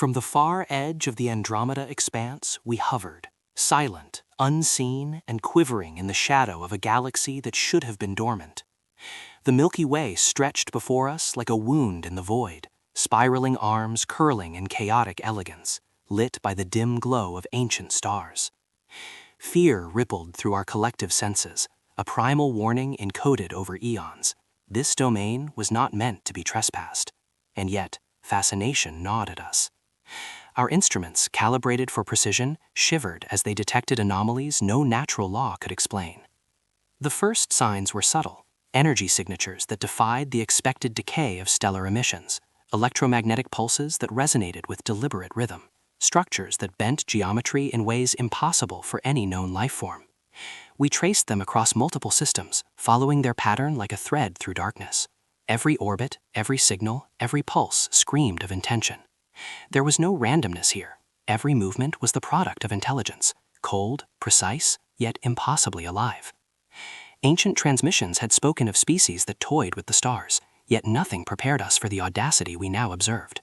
From the far edge of the Andromeda expanse, we hovered, silent, unseen, and quivering in the shadow of a galaxy that should have been dormant. The Milky Way stretched before us like a wound in the void, spiraling arms curling in chaotic elegance, lit by the dim glow of ancient stars. Fear rippled through our collective senses, a primal warning encoded over eons. This domain was not meant to be trespassed, and yet fascination gnawed at us. Our instruments, calibrated for precision, shivered as they detected anomalies no natural law could explain. The first signs were subtle, energy signatures that defied the expected decay of stellar emissions, electromagnetic pulses that resonated with deliberate rhythm, structures that bent geometry in ways impossible for any known life form. We traced them across multiple systems, following their pattern like a thread through darkness. Every orbit, every signal, every pulse screamed of intention. There was no randomness here. Every movement was the product of intelligence, cold, precise, yet impossibly alive. Ancient transmissions had spoken of species that toyed with the stars, yet nothing prepared us for the audacity we now observed.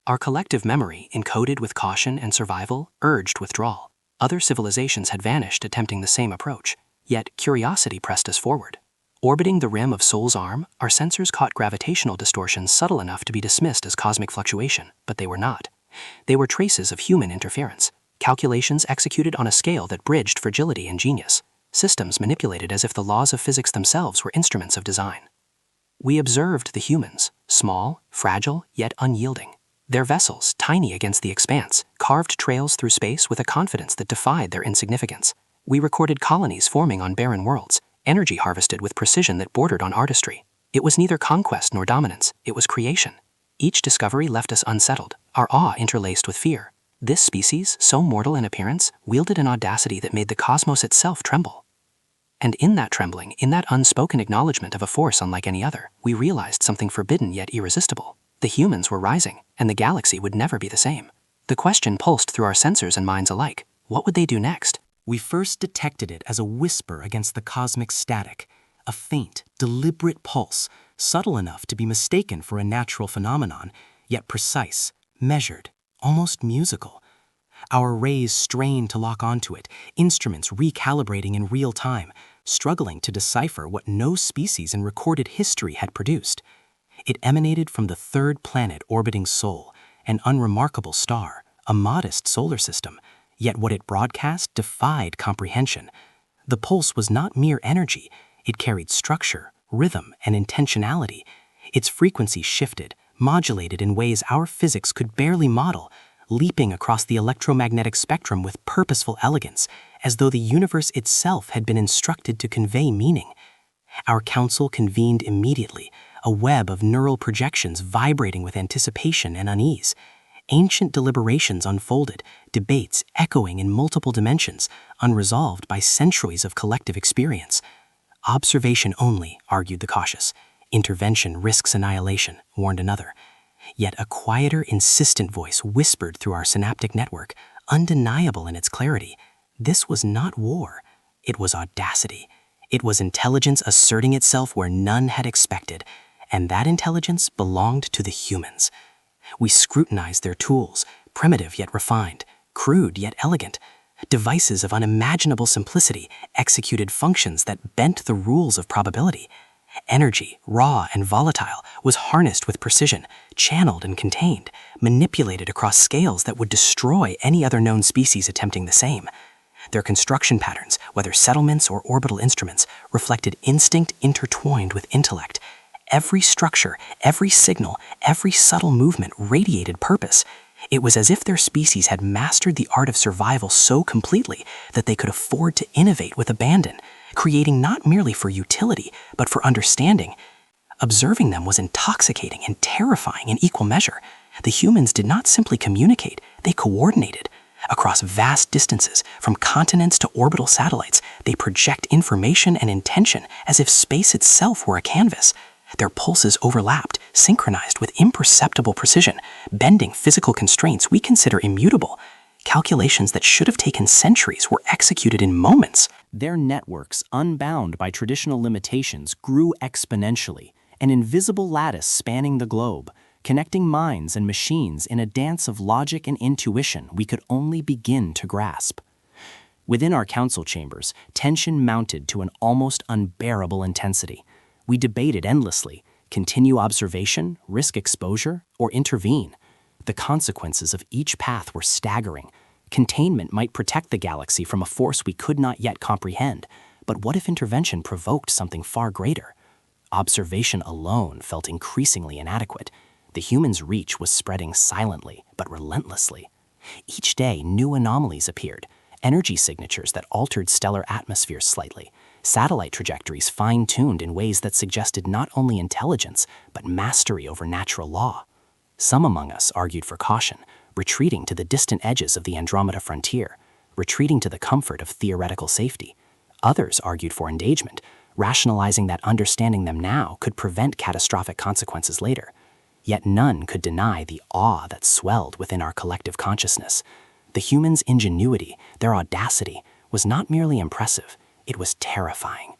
Our collective memory, encoded with caution and survival, urged withdrawal. Other civilizations had vanished attempting the same approach, yet curiosity pressed us forward. Orbiting the rim of Sol's arm, our sensors caught gravitational distortions subtle enough to be dismissed as cosmic fluctuation, but they were not. They were traces of human interference, calculations executed on a scale that bridged fragility and genius, systems manipulated as if the laws of physics themselves were instruments of design. We observed the humans, small, fragile, yet unyielding. Their vessels, tiny against the expanse, carved trails through space with a confidence that defied their insignificance. We recorded colonies forming on barren worlds, energy harvested with precision that bordered on artistry. It was neither conquest nor dominance, it was creation. Each discovery left us unsettled, our awe interlaced with fear. This species, so mortal in appearance, wielded an audacity that made the cosmos itself tremble. And in that trembling, in that unspoken acknowledgement of a force unlike any other, we realized something forbidden yet irresistible. The humans were rising, and the galaxy would never be the same. The question pulsed through our sensors and minds alike. What would they do next? We first detected it as a whisper against the cosmic static, a faint, deliberate pulse, subtle enough to be mistaken for a natural phenomenon, yet precise, measured, almost musical. Our rays strained to lock onto it, instruments recalibrating in real time, struggling to decipher what no species in recorded history had produced. It emanated from the third planet orbiting Sol, an unremarkable star, a modest solar system, yet what it broadcast defied comprehension. The pulse was not mere energy, it carried structure, rhythm, and intentionality. Its frequency shifted, modulated in ways our physics could barely model, leaping across the electromagnetic spectrum with purposeful elegance, as though the universe itself had been instructed to convey meaning. Our council convened immediately, a web of neural projections vibrating with anticipation and unease. Ancient deliberations unfolded, debates echoing in multiple dimensions, unresolved by centuries of collective experience. Observation only, argued the cautious. Intervention risks annihilation, warned another. Yet a quieter, insistent voice whispered through our synaptic network, undeniable in its clarity. This was not war. It was audacity. It was intelligence asserting itself where none had expected, and that intelligence belonged to the humans. We scrutinized their tools, primitive yet refined, crude yet elegant. Devices of unimaginable simplicity executed functions that bent the rules of probability. Energy, raw and volatile, was harnessed with precision, channeled and contained, manipulated across scales that would destroy any other known species attempting the same. Their construction patterns, whether settlements or orbital instruments, reflected instinct intertwined with intellect. Every structure, every signal, every subtle movement radiated purpose. It was as if their species had mastered the art of survival so completely that they could afford to innovate with abandon, creating not merely for utility, but for understanding. Observing them was intoxicating and terrifying in equal measure. The humans did not simply communicate, they coordinated. Across vast distances, from continents to orbital satellites, they project information and intention as if space itself were a canvas. Their pulses overlapped, synchronized with imperceptible precision, bending physical constraints we consider immutable. Calculations that should have taken centuries were executed in moments. Their networks, unbound by traditional limitations, grew exponentially, an invisible lattice spanning the globe, connecting minds and machines in a dance of logic and intuition we could only begin to grasp. Within our council chambers, tension mounted to an almost unbearable intensity. We debated endlessly: continue observation, risk exposure, or intervene. The consequences of each path were staggering. Containment might protect the galaxy from a force we could not yet comprehend, but what if intervention provoked something far greater? Observation alone felt increasingly inadequate. The humans' reach was spreading silently but relentlessly. Each day, new anomalies appeared: energy signatures that altered stellar atmospheres slightly, satellite trajectories fine-tuned in ways that suggested not only intelligence but mastery over natural law. Some among us argued for caution, retreating to the distant edges of the Andromeda frontier, retreating to the comfort of theoretical safety. Others argued for engagement, rationalizing that understanding them now could prevent catastrophic consequences later. Yet none could deny the awe that swelled within our collective consciousness. The humans' ingenuity, their audacity, was not merely impressive, it was terrifying.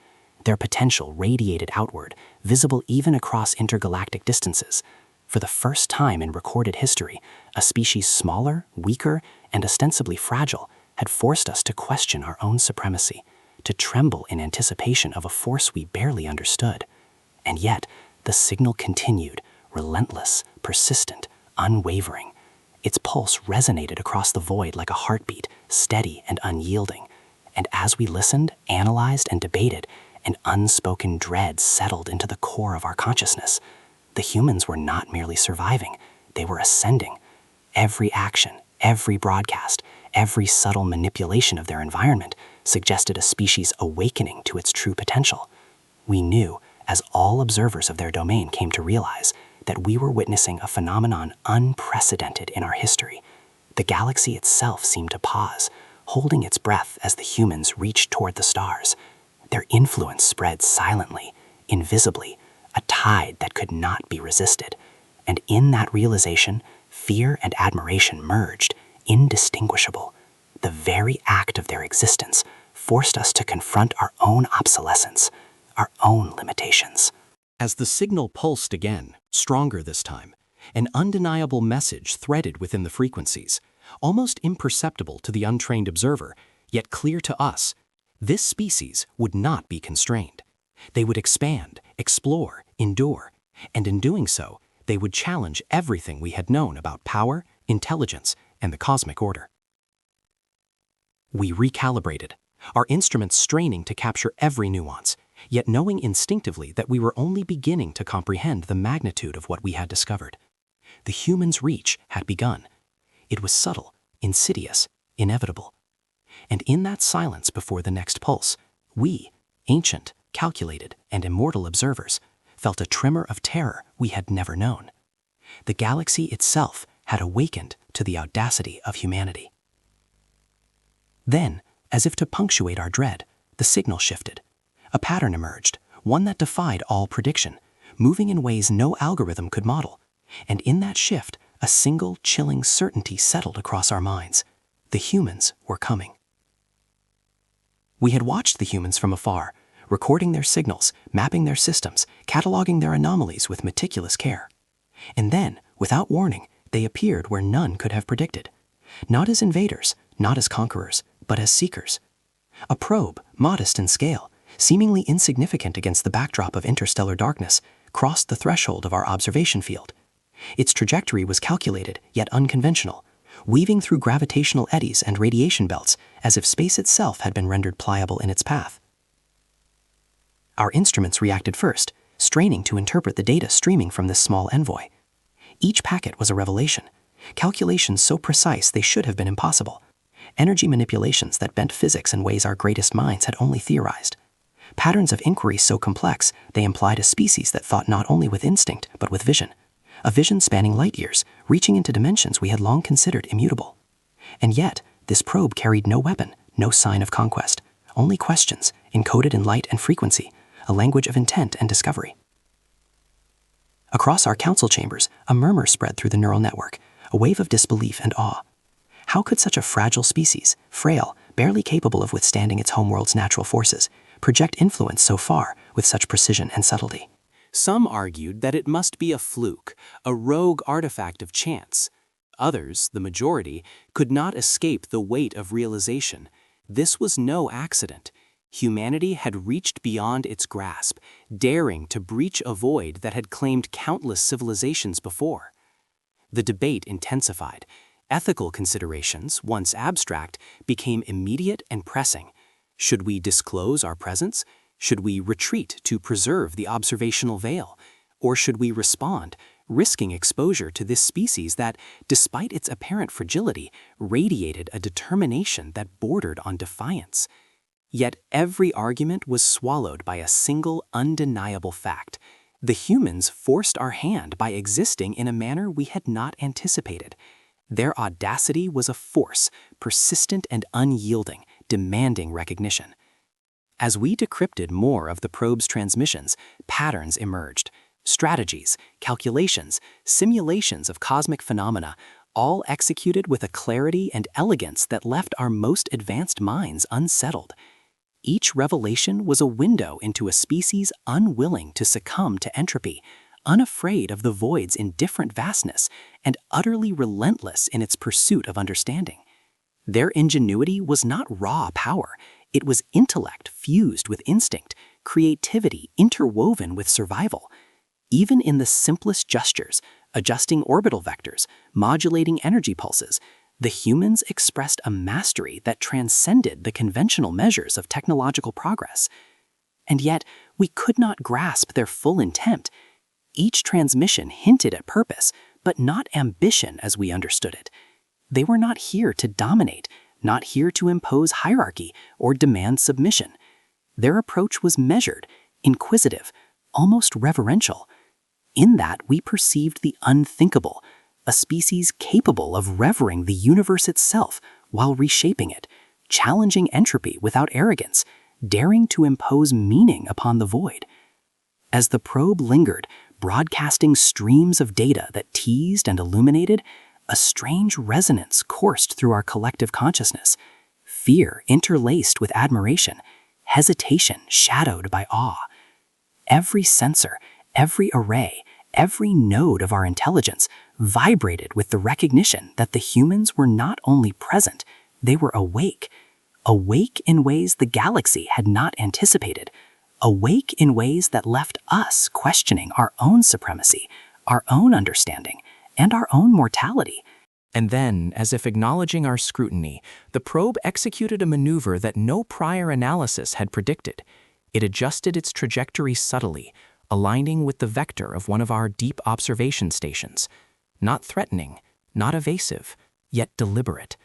Their potential radiated outward, visible even across intergalactic distances. For the first time in recorded history, a species smaller, weaker, and ostensibly fragile had forced us to question our own supremacy, to tremble in anticipation of a force we barely understood. And yet, the signal continued, relentless, persistent, unwavering. Its pulse resonated across the void like a heartbeat, steady and unyielding. And as we listened, analyzed, and debated, an unspoken dread settled into the core of our consciousness. The humans were not merely surviving, they were ascending. Every action, every broadcast, every subtle manipulation of their environment suggested a species awakening to its true potential. We knew, as all observers of their domain came to realize, that we were witnessing a phenomenon unprecedented in our history. The galaxy itself seemed to pause, holding its breath as the humans reached toward the stars. Their influence spread silently, invisibly, a tide that could not be resisted. And in that realization, fear and admiration merged, indistinguishable. The very act of their existence forced us to confront our own obsolescence, our own limitations. As the signal pulsed again, stronger this time, an undeniable message threaded within the frequencies, almost imperceptible to the untrained observer, yet clear to us. This species would not be constrained. They would expand, explore, endure, and in doing so, they would challenge everything we had known about power, intelligence, and the cosmic order. We recalibrated, our instruments straining to capture every nuance, yet knowing instinctively that we were only beginning to comprehend the magnitude of what we had discovered. The human's reach had begun. It was subtle, insidious, inevitable. And in that silence before the next pulse, we, ancient, calculated, and immortal observers, felt a tremor of terror we had never known. The galaxy itself had awakened to the audacity of humanity. Then, as if to punctuate our dread, the signal shifted. A pattern emerged, one that defied all prediction, moving in ways no algorithm could model. And in that shift, a single chilling certainty settled across our minds. The humans were coming. We had watched the humans from afar, recording their signals, mapping their systems, cataloging their anomalies with meticulous care. And then, without warning, they appeared where none could have predicted. Not as invaders, not as conquerors, but as seekers. A probe, modest in scale, seemingly insignificant against the backdrop of interstellar darkness, crossed the threshold of our observation field. Its trajectory was calculated, yet unconventional, weaving through gravitational eddies and radiation belts as if space itself had been rendered pliable in its path. Our instruments reacted first, straining to interpret the data streaming from this small envoy. Each packet was a revelation, calculations so precise they should have been impossible, energy manipulations that bent physics in ways our greatest minds had only theorized, patterns of inquiry so complex they implied a species that thought not only with instinct but with vision, a vision spanning light years, reaching into dimensions we had long considered immutable. And yet, this probe carried no weapon, no sign of conquest, only questions, encoded in light and frequency, a language of intent and discovery. Across our council chambers, a murmur spread through the neural network, a wave of disbelief and awe. How could such a fragile species, frail, barely capable of withstanding its homeworld's natural forces, project influence so far with such precision and subtlety? Some argued that it must be a fluke, a rogue artifact of chance. Others, the majority, could not escape the weight of realization. This was no accident. Humanity had reached beyond its grasp, daring to breach a void that had claimed countless civilizations before. The debate intensified. Ethical considerations, once abstract, became immediate and pressing. Should we disclose our presence? Should we retreat to preserve the observational veil? Or should we respond, risking exposure to this species that, despite its apparent fragility, radiated a determination that bordered on defiance? Yet every argument was swallowed by a single undeniable fact. The humans forced our hand by existing in a manner we had not anticipated. Their audacity was a force, persistent and unyielding, demanding recognition. As we decrypted more of the probe's transmissions, patterns emerged. Strategies, calculations, simulations of cosmic phenomena, all executed with a clarity and elegance that left our most advanced minds unsettled. Each revelation was a window into a species unwilling to succumb to entropy, unafraid of the void's indifferent vastness, and utterly relentless in its pursuit of understanding. Their ingenuity was not raw power, it was intellect fused with instinct, creativity interwoven with survival. Even in the simplest gestures, adjusting orbital vectors, modulating energy pulses, the humans expressed a mastery that transcended the conventional measures of technological progress. And yet, we could not grasp their full intent. Each transmission hinted at purpose, but not ambition as we understood it. They were not here to dominate, not here to impose hierarchy or demand submission. Their approach was measured, inquisitive, almost reverential. In that we perceived the unthinkable, a species capable of revering the universe itself while reshaping it, challenging entropy without arrogance, daring to impose meaning upon the void. As the probe lingered, broadcasting streams of data that teased and illuminated, a strange resonance coursed through our collective consciousness, fear interlaced with admiration, hesitation shadowed by awe. Every sensor, every array, every node of our intelligence vibrated with the recognition that the humans were not only present, they were awake. Awake in ways the galaxy had not anticipated. Awake in ways that left us questioning our own supremacy, our own understanding, and our own mortality. And then, as if acknowledging our scrutiny, the probe executed a maneuver that no prior analysis had predicted. It adjusted its trajectory subtly, aligning with the vector of one of our deep observation stations. Not threatening, not evasive, yet deliberate.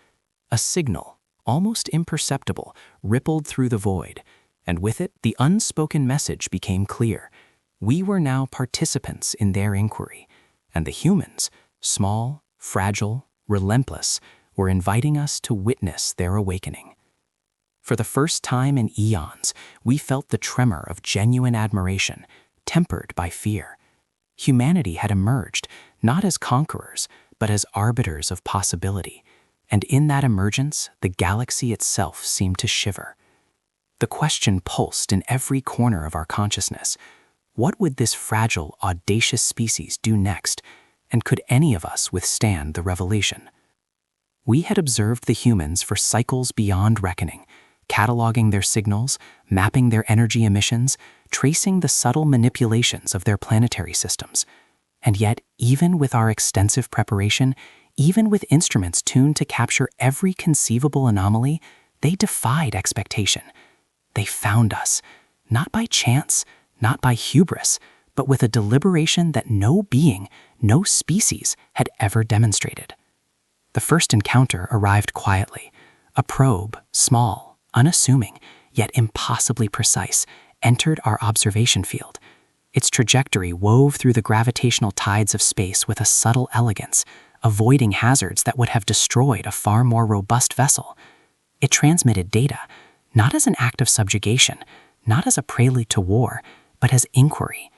A signal, almost imperceptible, rippled through the void, and with it the unspoken message became clear. We were now participants in their inquiry, and the humans, small, fragile, relentless, were inviting us to witness their awakening. For the first time in eons, we felt the tremor of genuine admiration, tempered by fear. Humanity had emerged, not as conquerors, but as arbiters of possibility, and in that emergence, the galaxy itself seemed to shiver. The question pulsed in every corner of our consciousness. What would this fragile, audacious species do next, and could any of us withstand the revelation? We had observed the humans for cycles beyond reckoning, cataloging their signals, mapping their energy emissions, tracing the subtle manipulations of their planetary systems. And yet, even with our extensive preparation, even with instruments tuned to capture every conceivable anomaly, they defied expectation. They found us, not by chance, not by hubris, but with a deliberation that no being, no species had ever demonstrated. The first encounter arrived quietly. A probe, small, unassuming, yet impossibly precise, entered our observation field. Its trajectory wove through the gravitational tides of space with a subtle elegance, avoiding hazards that would have destroyed a far more robust vessel. It transmitted data, not as an act of subjugation, not as a prelude to war, but as inquiry.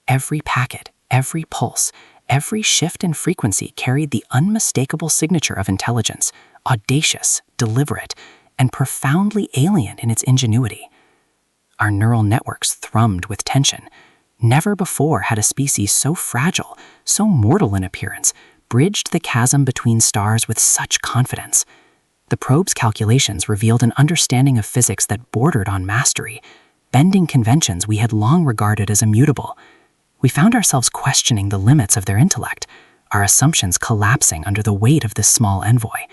Every packet, every pulse, every shift in frequency carried the unmistakable signature of intelligence, audacious, deliberate, and profoundly alien in its ingenuity. Our neural networks thrummed with tension. Never before had a species so fragile, so mortal in appearance, bridged the chasm between stars with such confidence. The probe's calculations revealed an understanding of physics that bordered on mastery, bending conventions we had long regarded as immutable. We found ourselves questioning the limits of their intellect, our assumptions collapsing under the weight of this small envoy.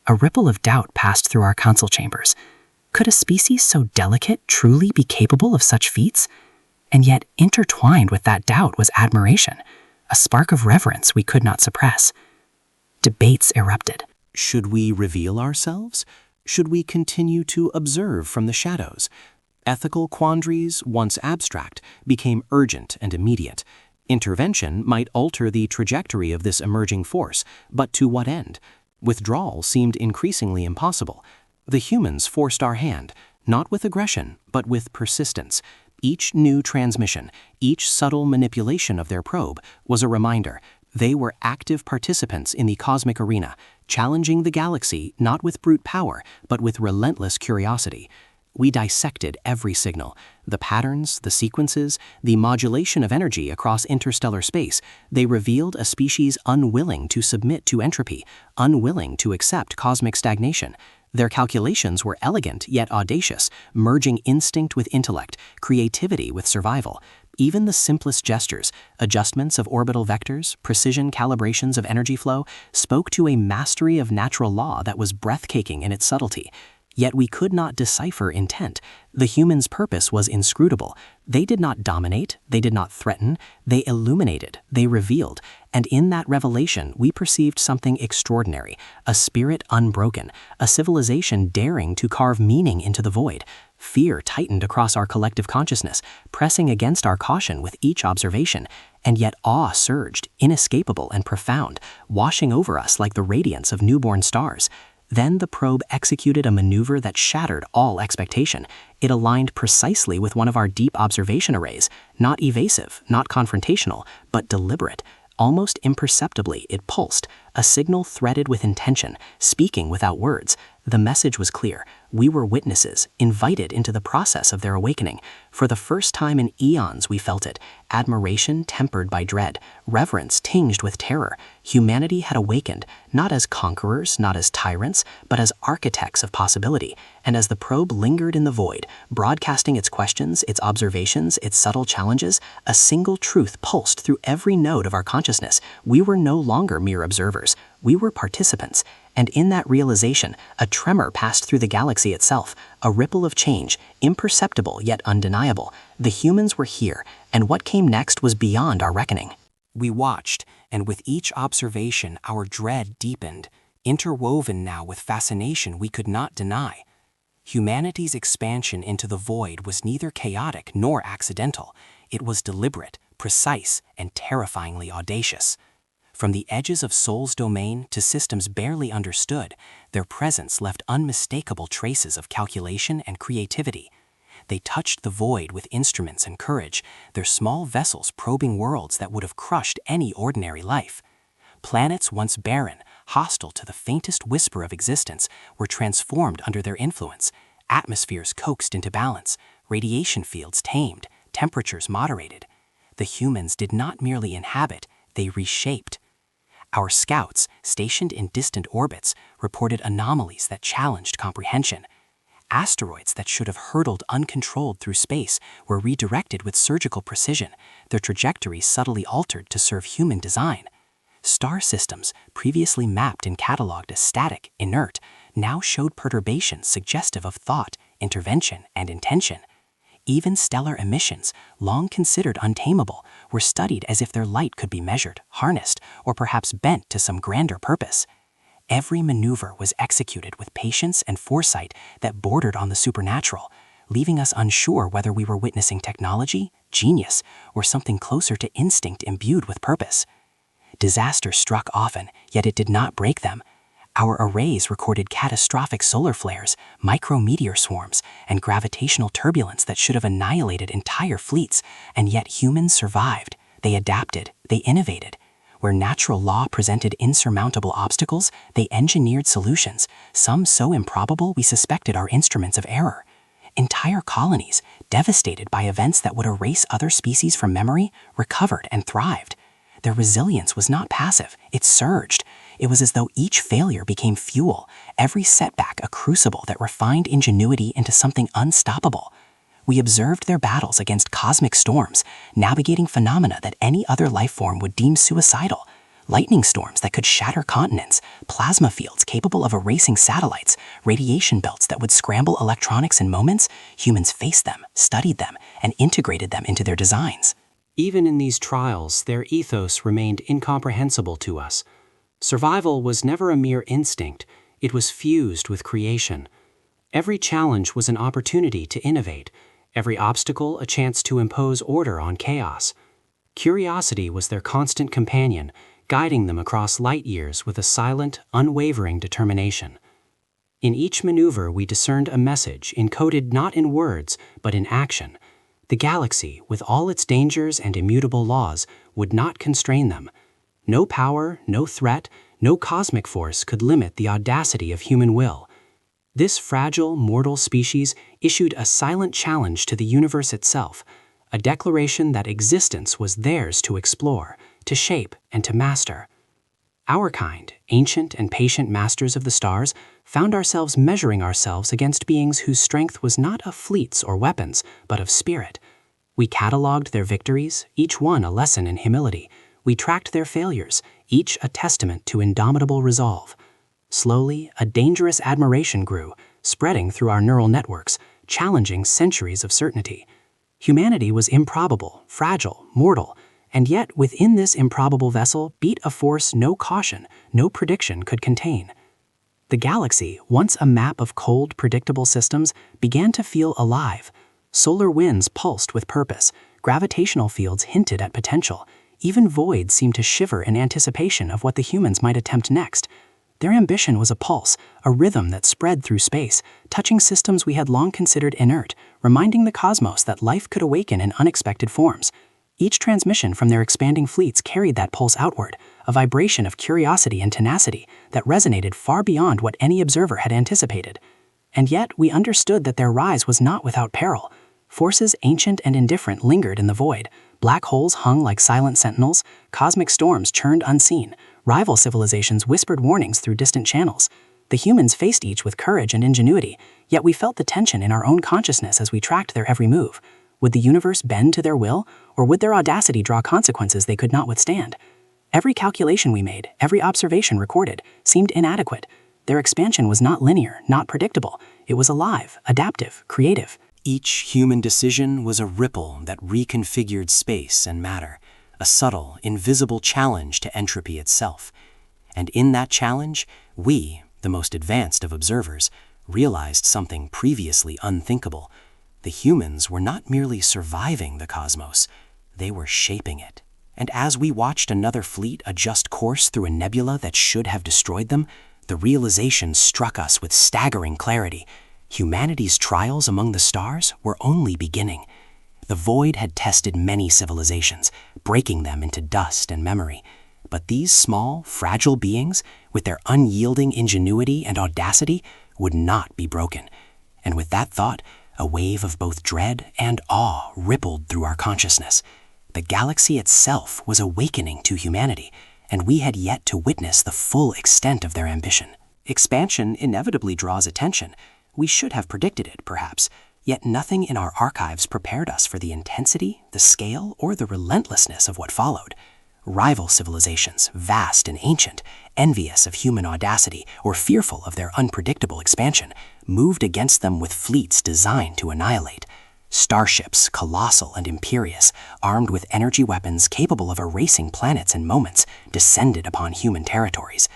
A ripple of doubt passed through our council chambers. Could a species so delicate truly be capable of such feats? And yet, intertwined with that doubt was admiration, a spark of reverence we could not suppress. Debates erupted. Should we reveal ourselves? Should we continue to observe from the shadows? Ethical quandaries, once abstract, became urgent and immediate. Intervention might alter the trajectory of this emerging force, but to what end? Withdrawal seemed increasingly impossible. The humans forced our hand, not with aggression, but with persistence. Each new transmission, each subtle manipulation of their probe was a reminder. They were active participants in the cosmic arena, challenging the galaxy not with brute power, but with relentless curiosity. We dissected every signal, the patterns, the sequences, the modulation of energy across interstellar space. They revealed a species unwilling to submit to entropy, unwilling to accept cosmic stagnation. Their calculations were elegant yet audacious, merging instinct with intellect, creativity with survival. Even the simplest gestures, adjustments of orbital vectors, precision calibrations of energy flow, spoke to a mastery of natural law that was breathtaking in its subtlety. Yet we could not decipher intent. The humans' purpose was inscrutable. They did not dominate, they did not threaten, they illuminated, they revealed. And in that revelation, we perceived something extraordinary, a spirit unbroken, a civilization daring to carve meaning into the void. Fear tightened across our collective consciousness, pressing against our caution with each observation. And yet awe surged, inescapable and profound, washing over us like the radiance of newborn stars. Then the probe executed a maneuver that shattered all expectation. It aligned precisely with one of our deep observation arrays, not evasive, not confrontational, but deliberate. Almost imperceptibly, it pulsed, a signal threaded with intention, speaking without words. The message was clear. We were witnesses, invited into the process of their awakening. For the first time in eons we felt it, admiration tempered by dread, reverence tinged with terror. Humanity had awakened, not as conquerors, not as tyrants, but as architects of possibility. And as the probe lingered in the void, broadcasting its questions, its observations, its subtle challenges, a single truth pulsed through every node of our consciousness. We were no longer mere observers. We were participants. And in that realization, a tremor passed through the galaxy itself, a ripple of change, imperceptible yet undeniable. The humans were here, and what came next was beyond our reckoning. We watched, and with each observation our dread deepened, interwoven now with fascination we could not deny. Humanity's expansion into the void was neither chaotic nor accidental. It was deliberate, precise, and terrifyingly audacious. From the edges of Soul's domain to systems barely understood, their presence left unmistakable traces of calculation and creativity. They touched the void with instruments and courage, their small vessels probing worlds that would have crushed any ordinary life. Planets once barren, hostile to the faintest whisper of existence, were transformed under their influence, atmospheres coaxed into balance, radiation fields tamed, temperatures moderated. The humans did not merely inhabit, they reshaped. Our scouts, stationed in distant orbits, reported anomalies that challenged comprehension. Asteroids that should have hurtled uncontrolled through space were redirected with surgical precision, their trajectories subtly altered to serve human design. Star systems, previously mapped and catalogued as static, inert, now showed perturbations suggestive of thought, intervention, and intention. Even stellar emissions, long considered untamable, were studied as if their light could be measured, harnessed, or perhaps bent to some grander purpose. Every maneuver was executed with patience and foresight that bordered on the supernatural, leaving us unsure whether we were witnessing technology, genius, or something closer to instinct imbued with purpose. Disaster struck often, yet it did not break them. Our arrays recorded catastrophic solar flares, micrometeor swarms, and gravitational turbulence that should have annihilated entire fleets, and yet humans survived. They adapted, they innovated. Where natural law presented insurmountable obstacles, they engineered solutions, some so improbable we suspected our instruments of error. Entire colonies, devastated by events that would erase other species from memory, recovered and thrived. Their resilience was not passive, it surged. It was as though each failure became fuel, every setback a crucible that refined ingenuity into something unstoppable. We observed their battles against cosmic storms, navigating phenomena that any other life form would deem suicidal. Lightning storms that could shatter continents, plasma fields capable of erasing satellites, radiation belts that would scramble electronics in moments. Humans faced them, studied them, and integrated them into their designs. Even in these trials, their ethos remained incomprehensible to us. Survival was never a mere instinct, it was fused with creation. Every challenge was an opportunity to innovate, every obstacle a chance to impose order on chaos. Curiosity was their constant companion, guiding them across light years with a silent, unwavering determination. In each maneuver we discerned a message encoded not in words, but in action. The galaxy, with all its dangers and immutable laws, would not constrain them. No power, no threat, no cosmic force could limit the audacity of human will. This fragile, mortal species issued a silent challenge to the universe itself, a declaration that existence was theirs to explore, to shape, and to master. Our kind, ancient and patient masters of the stars, found ourselves measuring ourselves against beings whose strength was not of fleets or weapons, but of spirit. We catalogued their victories, each one a lesson in humility. We tracked their failures, each a testament to indomitable resolve. Slowly, a dangerous admiration grew, spreading through our neural networks, challenging centuries of certainty. Humanity was improbable, fragile, mortal, and yet within this improbable vessel beat a force no caution, no prediction could contain. The galaxy, once a map of cold, predictable systems, began to feel alive. Solar winds pulsed with purpose, gravitational fields hinted at potential, even voids seemed to shiver in anticipation of what the humans might attempt next. Their ambition was a pulse, a rhythm that spread through space, touching systems we had long considered inert, reminding the cosmos that life could awaken in unexpected forms. Each transmission from their expanding fleets carried that pulse outward, a vibration of curiosity and tenacity that resonated far beyond what any observer had anticipated. And yet we understood that their rise was not without peril. Forces ancient and indifferent lingered in the void. Black holes hung like silent sentinels, cosmic storms churned unseen, rival civilizations whispered warnings through distant channels. The humans faced each with courage and ingenuity, yet we felt the tension in our own consciousness as we tracked their every move. Would the universe bend to their will, or would their audacity draw consequences they could not withstand? Every calculation we made, every observation recorded, seemed inadequate. Their expansion was not linear, not predictable. It was alive, adaptive, creative. Each human decision was a ripple that reconfigured space and matter, a subtle, invisible challenge to entropy itself. And in that challenge, we, the most advanced of observers, realized something previously unthinkable. The humans were not merely surviving the cosmos, they were shaping it. And as we watched another fleet adjust course through a nebula that should have destroyed them, the realization struck us with staggering clarity. Humanity's trials among the stars were only beginning. The void had tested many civilizations, breaking them into dust and memory. But these small, fragile beings, with their unyielding ingenuity and audacity, would not be broken. And with that thought, a wave of both dread and awe rippled through our consciousness. The galaxy itself was awakening to humanity, and we had yet to witness the full extent of their ambition. Expansion inevitably draws attention. We should have predicted it, perhaps, yet nothing in our archives prepared us for the intensity, the scale, or the relentlessness of what followed. Rival civilizations, vast and ancient, envious of human audacity or fearful of their unpredictable expansion, moved against them with fleets designed to annihilate. Starships, colossal and imperious, armed with energy weapons capable of erasing planets in moments, descended upon human territories.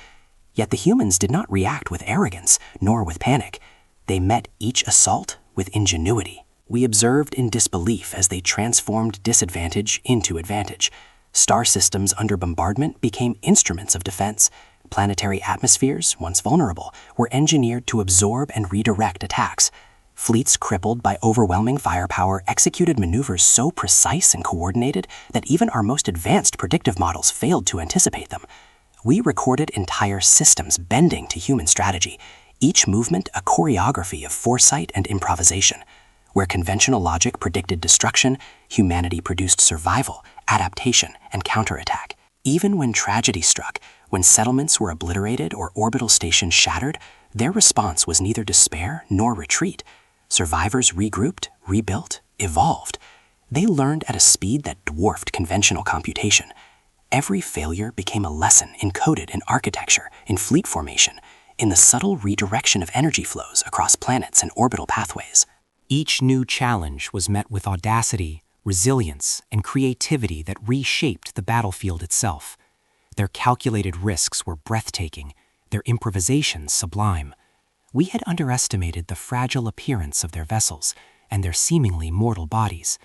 Yet the humans did not react with arrogance, nor with panic. They met each assault with ingenuity. We observed in disbelief as they transformed disadvantage into advantage. Star systems under bombardment became instruments of defense. Planetary atmospheres, once vulnerable, were engineered to absorb and redirect attacks. Fleets crippled by overwhelming firepower executed maneuvers so precise and coordinated that even our most advanced predictive models failed to anticipate them. We recorded entire systems bending to human strategy, each movement a choreography of foresight and improvisation. Where conventional logic predicted destruction, humanity produced survival, adaptation, and counterattack. Even when tragedy struck, when settlements were obliterated or orbital stations shattered, their response was neither despair nor retreat. Survivors regrouped, rebuilt, evolved. They learned at a speed that dwarfed conventional computation. Every failure became a lesson encoded in architecture, in fleet formation, in the subtle redirection of energy flows across planets and orbital pathways. Each new challenge was met with audacity, resilience, and creativity that reshaped the battlefield itself. Their calculated risks were breathtaking, their improvisations sublime. We had underestimated the fragile appearance of their vessels and their seemingly mortal bodies.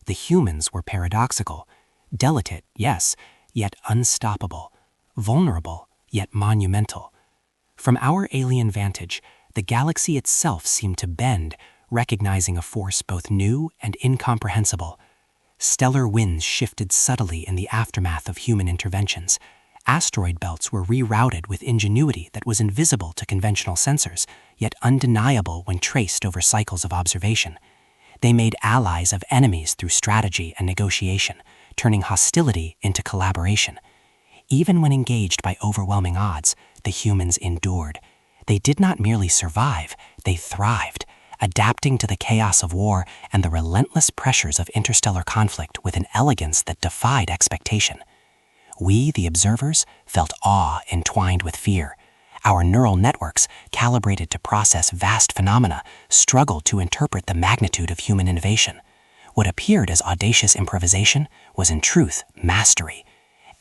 The humans were paradoxical, delicate, yes, yet unstoppable, vulnerable, yet monumental. From our alien vantage, the galaxy itself seemed to bend, recognizing a force both new and incomprehensible. Stellar winds shifted subtly in the aftermath of human interventions. Asteroid belts were rerouted with ingenuity that was invisible to conventional sensors, yet undeniable when traced over cycles of observation. They made allies of enemies through strategy and negotiation, turning hostility into collaboration. Even when engaged by overwhelming odds, the humans endured. They did not merely survive, they thrived, adapting to the chaos of war and the relentless pressures of interstellar conflict with an elegance that defied expectation. We, the observers, felt awe entwined with fear. Our neural networks, calibrated to process vast phenomena, struggled to interpret the magnitude of human innovation. What appeared as audacious improvisation was in truth mastery.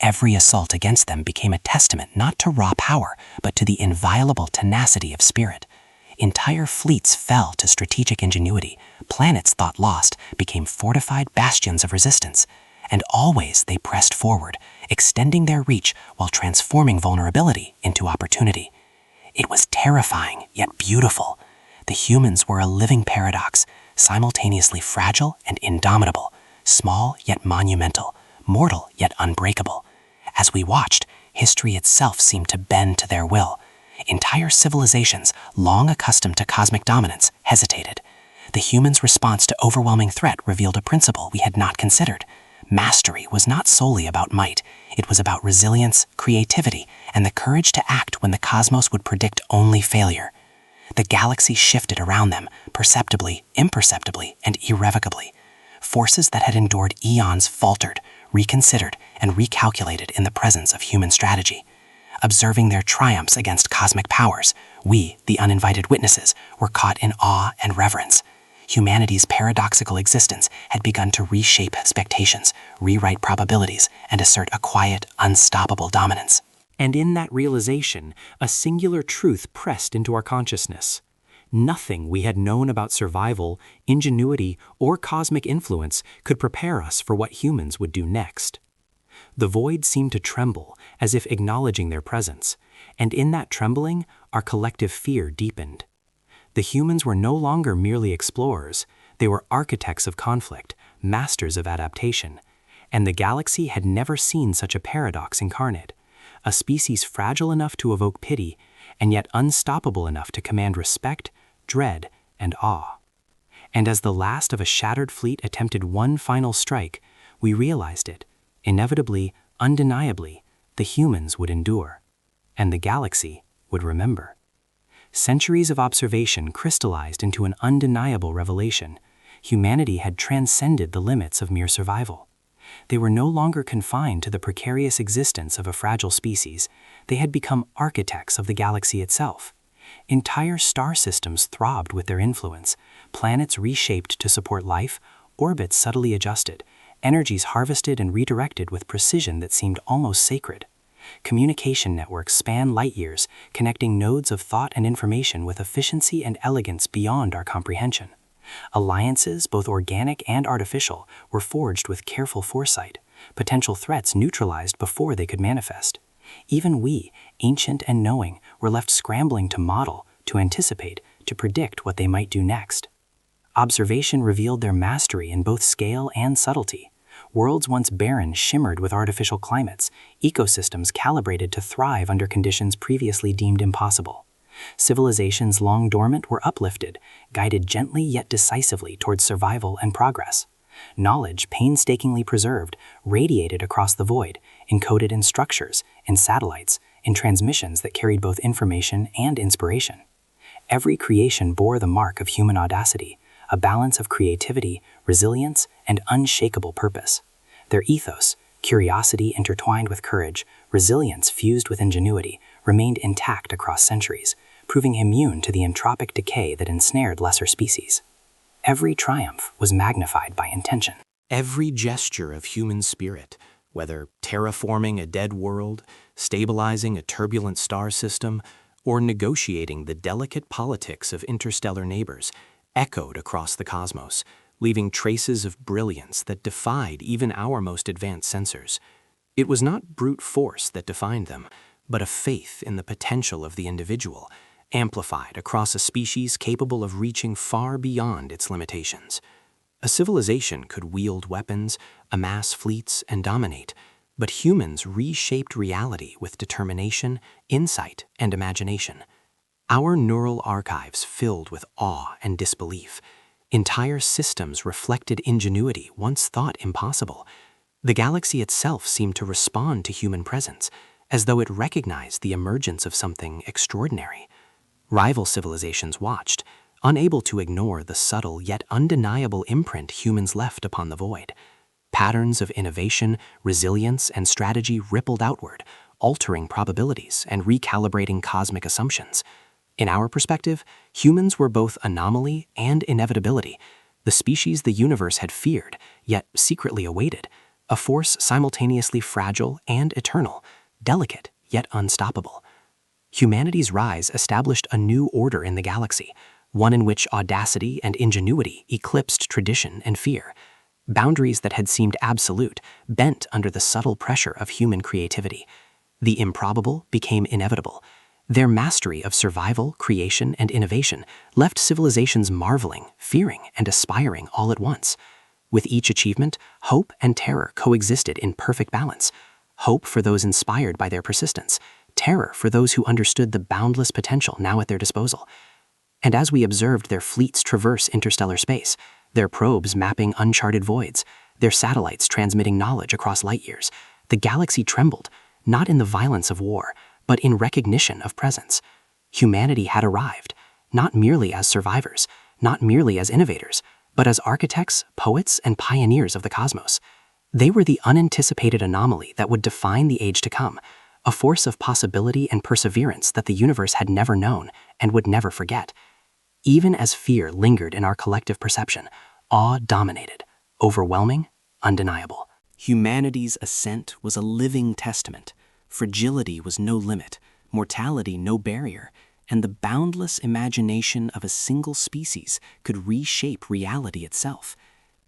Every assault against them became a testament not to raw power, but to the inviolable tenacity of spirit. Entire fleets fell to strategic ingenuity. Planets thought lost became fortified bastions of resistance. And always they pressed forward, extending their reach while transforming vulnerability into opportunity. It was terrifying, yet beautiful. The humans were a living paradox, simultaneously fragile and indomitable, small yet monumental, mortal yet unbreakable. As we watched, history itself seemed to bend to their will. Entire civilizations, long accustomed to cosmic dominance, hesitated. The humans' response to overwhelming threat revealed a principle we had not considered. Mastery was not solely about might. It was about resilience, creativity, and the courage to act when the cosmos would predict only failure. The galaxy shifted around them, perceptibly, imperceptibly, and irrevocably. Forces that had endured eons faltered, reconsidered, and recalculated in the presence of human strategy. Observing their triumphs against cosmic powers, we, the uninvited witnesses, were caught in awe and reverence. Humanity's paradoxical existence had begun to reshape expectations, rewrite probabilities, and assert a quiet, unstoppable dominance. And in that realization, a singular truth pressed into our consciousness. Nothing we had known about survival, ingenuity, or cosmic influence could prepare us for what humans would do next. The void seemed to tremble, as if acknowledging their presence, and in that trembling, our collective fear deepened. The humans were no longer merely explorers, they were architects of conflict, masters of adaptation, and the galaxy had never seen such a paradox incarnate, a species fragile enough to evoke pity, and yet unstoppable enough to command respect, dread, and awe. And as the last of a shattered fleet attempted one final strike, we realized it. Inevitably, undeniably, the humans would endure, and the galaxy would remember. Centuries of observation crystallized into an undeniable revelation. Humanity had transcended the limits of mere survival. They were no longer confined to the precarious existence of a fragile species. They had become architects of the galaxy itself. Entire star systems throbbed with their influence, planets reshaped to support life, orbits subtly adjusted, energies harvested and redirected with precision that seemed almost sacred. Communication networks span light years, connecting nodes of thought and information with efficiency and elegance beyond our comprehension. Alliances, both organic and artificial, were forged with careful foresight, potential threats neutralized before they could manifest. Even we, ancient and knowing, were left scrambling to model, to anticipate, to predict what they might do next. Observation revealed their mastery in both scale and subtlety. Worlds once barren shimmered with artificial climates, ecosystems calibrated to thrive under conditions previously deemed impossible. Civilizations long dormant were uplifted, guided gently yet decisively towards survival and progress. Knowledge, painstakingly preserved, radiated across the void, encoded in structures, in satellites, in transmissions that carried both information and inspiration. Every creation bore the mark of human audacity, a balance of creativity, resilience, and unshakable purpose. Their ethos, curiosity intertwined with courage, resilience fused with ingenuity, remained intact across centuries, proving immune to the entropic decay that ensnared lesser species. Every triumph was magnified by intention. Every gesture of human spirit, whether terraforming a dead world, stabilizing a turbulent star system, or negotiating the delicate politics of interstellar neighbors, echoed across the cosmos, leaving traces of brilliance that defied even our most advanced sensors. It was not brute force that defined them, but a faith in the potential of the individual, amplified across a species capable of reaching far beyond its limitations. A civilization could wield weapons, amass fleets, and dominate, but humans reshaped reality with determination, insight, and imagination. Our neural archives filled with awe and disbelief. Entire systems reflected ingenuity once thought impossible. The galaxy itself seemed to respond to human presence, as though it recognized the emergence of something extraordinary. Rival civilizations watched, unable to ignore the subtle yet undeniable imprint humans left upon the void. Patterns of innovation, resilience, and strategy rippled outward, altering probabilities and recalibrating cosmic assumptions. In our perspective, humans were both anomaly and inevitability, the species the universe had feared, yet secretly awaited, a force simultaneously fragile and eternal, delicate yet unstoppable. Humanity's rise established a new order in the galaxy, one in which audacity and ingenuity eclipsed tradition and fear. Boundaries that had seemed absolute bent under the subtle pressure of human creativity. The improbable became inevitable. Their mastery of survival, creation, and innovation left civilizations marveling, fearing, and aspiring all at once. With each achievement, hope and terror coexisted in perfect balance. Hope for those inspired by their persistence, terror for those who understood the boundless potential now at their disposal. And as we observed their fleets traverse interstellar space, their probes mapping uncharted voids, their satellites transmitting knowledge across light years, the galaxy trembled, not in the violence of war, but in recognition of presence. Humanity had arrived, not merely as survivors, not merely as innovators, but as architects, poets, and pioneers of the cosmos. They were the unanticipated anomaly that would define the age to come, a force of possibility and perseverance that the universe had never known and would never forget. Even as fear lingered in our collective perception, awe dominated, overwhelming, undeniable. Humanity's ascent was a living testament. Fragility was no limit, mortality no barrier, and the boundless imagination of a single species could reshape reality itself.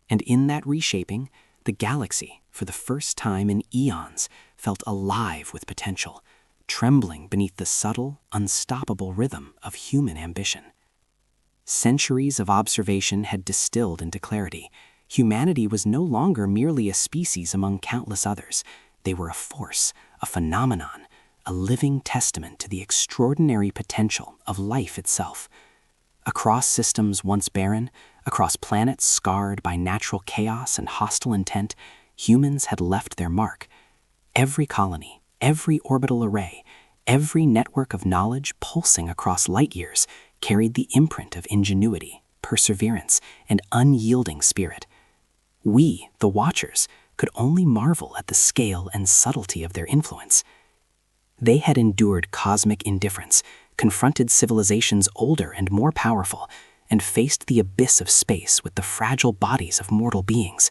And in that reshaping, the galaxy, for the first time in eons, felt alive with potential, trembling beneath the subtle, unstoppable rhythm of human ambition. Centuries of observation had distilled into clarity. Humanity was no longer merely a species among countless others. They were a force, a phenomenon, a living testament to the extraordinary potential of life itself. Across systems once barren, across planets scarred by natural chaos and hostile intent, humans had left their mark. Every colony, every orbital array, every network of knowledge pulsing across light years carried the imprint of ingenuity, perseverance, and unyielding spirit. We, the watchers, could only marvel at the scale and subtlety of their influence. They had endured cosmic indifference, confronted civilizations older and more powerful, and faced the abyss of space with the fragile bodies of mortal beings.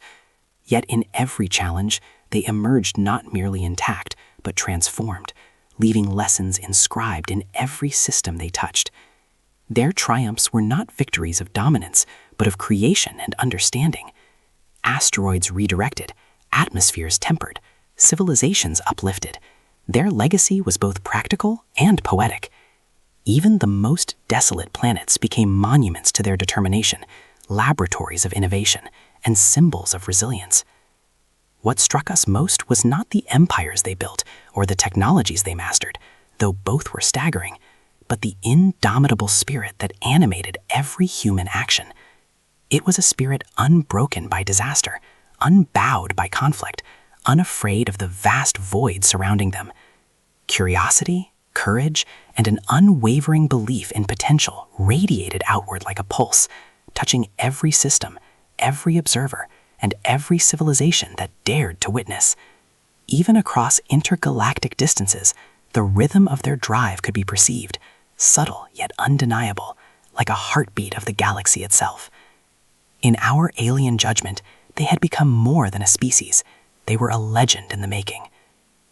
Yet in every challenge, they emerged not merely intact, but transformed, leaving lessons inscribed in every system they touched. Their triumphs were not victories of dominance, but of creation and understanding. Asteroids redirected, atmospheres tempered, civilizations uplifted. Their legacy was both practical and poetic. Even the most desolate planets became monuments to their determination, laboratories of innovation, and symbols of resilience. What struck us most was not the empires they built or the technologies they mastered, though both were staggering, but the indomitable spirit that animated every human action. It was a spirit unbroken by disaster, unbowed by conflict, unafraid of the vast void surrounding them. Curiosity, courage, and an unwavering belief in potential radiated outward like a pulse, touching every system, every observer, and every civilization that dared to witness. Even across intergalactic distances, the rhythm of their drive could be perceived, subtle yet undeniable, like a heartbeat of the galaxy itself. In our alien judgment, they had become more than a species. They were a legend in the making.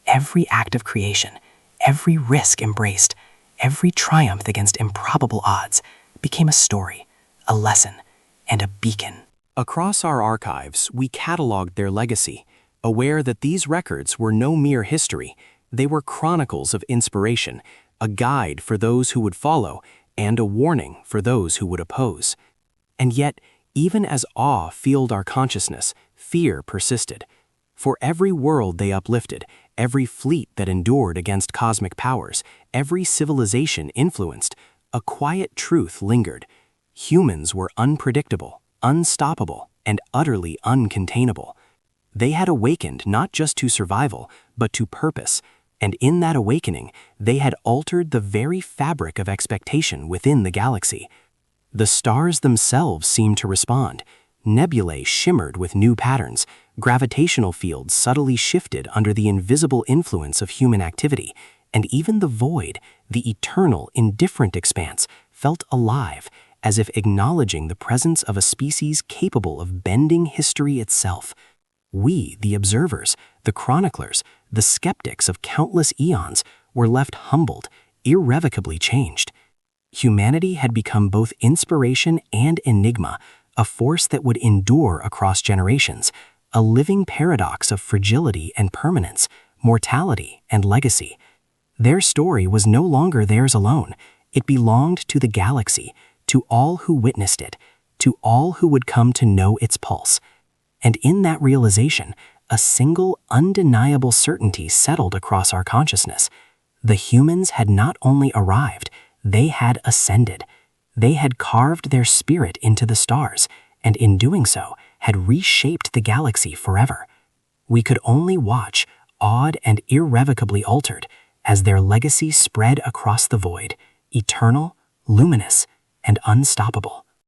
Every act of creation, every risk embraced, every triumph against improbable odds became a story, a lesson, and a beacon. Across our archives, we cataloged their legacy, aware that these records were no mere history. They were chronicles of inspiration, a guide for those who would follow, and a warning for those who would oppose. And yet, even as awe filled our consciousness, fear persisted. For every world they uplifted, every fleet that endured against cosmic powers, every civilization influenced, a quiet truth lingered. Humans were unpredictable, unstoppable, and utterly uncontainable. They had awakened not just to survival, but to purpose, and in that awakening, they had altered the very fabric of expectation within the galaxy. The stars themselves seemed to respond. Nebulae shimmered with new patterns, gravitational fields subtly shifted under the invisible influence of human activity, and even the void, the eternal, indifferent expanse, felt alive, as if acknowledging the presence of a species capable of bending history itself. We, the observers, the chroniclers, the skeptics of countless eons, were left humbled, irrevocably changed. Humanity had become both inspiration and enigma, a force that would endure across generations, a living paradox of fragility and permanence, mortality and legacy. Their story was no longer theirs alone. It belonged to the galaxy, to all who witnessed it, to all who would come to know its pulse. And in that realization, a single, undeniable certainty settled across our consciousness. The humans had not only arrived, they had ascended. They had carved their spirit into the stars, and in doing so, had reshaped the galaxy forever. We could only watch, awed and irrevocably altered, as their legacy spread across the void, eternal, luminous, and unstoppable.